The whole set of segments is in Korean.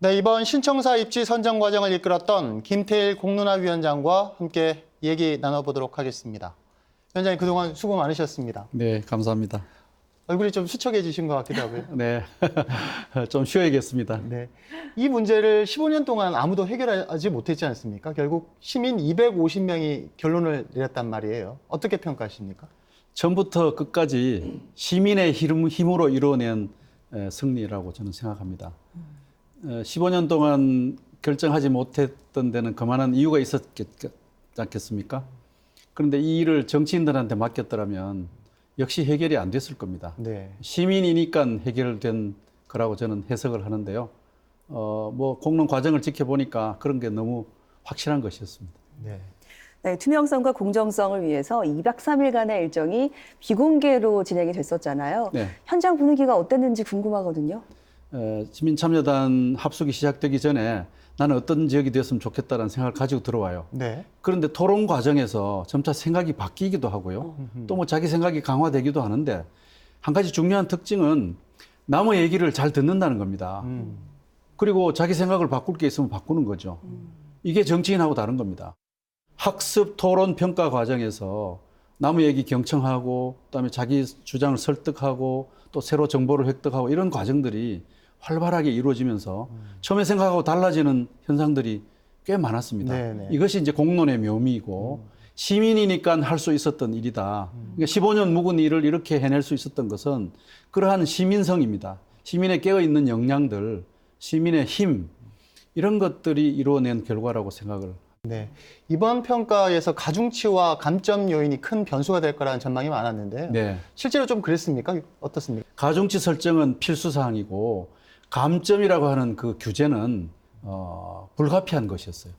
네, 이번 신청사 입지 선정 과정을 이끌었던 김태일 공론화위원장과 함께 얘기 나눠보도록 하겠습니다. 위원장님, 그동안 수고 많으셨습니다. 네, 감사합니다. 얼굴이 좀 수척해지신 것 같기도 하고요. 네, 좀 쉬어야겠습니다. 네, 이 문제를 15년 동안 아무도 해결하지 못했지 않습니까? 결국 시민 250명이 결론을 내렸단 말이에요. 어떻게 평가하십니까? 처음부터 끝까지 시민의 힘으로 이루어낸 승리라고 저는 생각합니다. 15년 동안 결정하지 못했던 데는 그만한 이유가 있었지 않겠습니까? 그런데 이 일을 정치인들한테 맡겼더라면 역시 해결이 안 됐을 겁니다. 네. 시민이니까 해결된 거라고 저는 해석을 하는데요. 뭐 공론 과정을 지켜보니까 그런 게 너무 확실한 것이었습니다. 네. 네, 투명성과 공정성을 위해서 2박 3일간의 일정이 비공개로 진행이 됐었잖아요. 네. 현장 분위기가 어땠는지 궁금하거든요. 시민참여단 합숙이 시작되기 전에 나는 어떤 지역이 되었으면 좋겠다는 생각을 가지고 들어와요. 네. 그런데 토론 과정에서 점차 생각이 바뀌기도 하고요. 또 뭐 자기 생각이 강화되기도 하는데 한 가지 중요한 특징은 남의 얘기를 잘 듣는다는 겁니다. 그리고 자기 생각을 바꿀 게 있으면 바꾸는 거죠. 이게 정치인하고 다른 겁니다. 학습, 토론, 평가 과정에서 남의 얘기 경청하고 그다음에 자기 주장을 설득하고 또 새로 정보를 획득하고 이런 과정들이 활발하게 이루어지면서 처음에 생각하고 달라지는 현상들이 꽤 많았습니다. 네네. 이것이 이제 공론의 묘미이고 시민이니까 할 수 있었던 일이다. 그러니까 15년 묵은 일을 이렇게 해낼 수 있었던 것은 그러한 시민성입니다. 시민의 깨어있는 역량들, 시민의 힘 이런 것들이 이루어낸 결과라고 생각을 네. 이번 평가에서 가중치와 감점 요인이 큰 변수가 될 거라는 전망이 많았는데요. 네. 실제로 좀 그랬습니까? 어떻습니까? 가중치 설정은 필수 사항이고 감점이라고 하는 그 규제는 불가피한 것이었어요.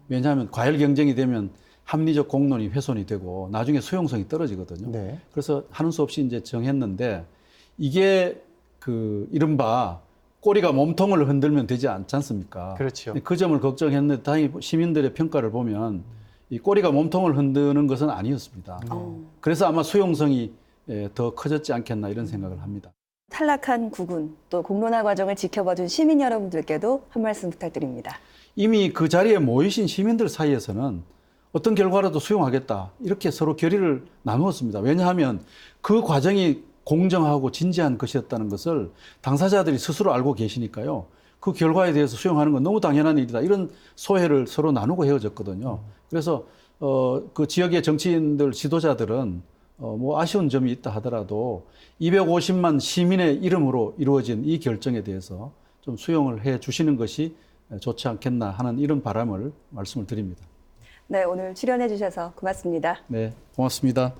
왜냐하면 과열 경쟁이 되면 합리적 공론이 훼손이 되고 나중에 수용성이 떨어지거든요. 네. 그래서 하는 수 없이 이제 정했는데 이게 그 이른바 꼬리가 몸통을 흔들면 되지 않지 않습니까? 그렇죠. 그 점을 걱정했는데 다행히 시민들의 평가를 보면 이 꼬리가 몸통을 흔드는 것은 아니었습니다. 그래서 아마 수용성이 더 커졌지 않겠나 이런 생각을 합니다. 탈락한 구군, 또 공론화 과정을 지켜봐준 시민 여러분들께도 한 말씀 부탁드립니다. 이미 그 자리에 모이신 시민들 사이에서는 어떤 결과라도 수용하겠다 이렇게 서로 결의를 나누었습니다. 왜냐하면 그 과정이 공정하고 진지한 것이었다는 것을 당사자들이 스스로 알고 계시니까요. 그 결과에 대해서 수용하는 건 너무 당연한 일이다. 이런 소회를 서로 나누고 헤어졌거든요. 그래서 그 지역의 정치인들, 지도자들은 뭐 아쉬운 점이 있다 하더라도 250만 시민의 이름으로 이루어진 이 결정에 대해서 좀 수용을 해 주시는 것이 좋지 않겠나 하는 이런 바람을 말씀을 드립니다. 네, 오늘 출연해 주셔서 고맙습니다. 네, 고맙습니다.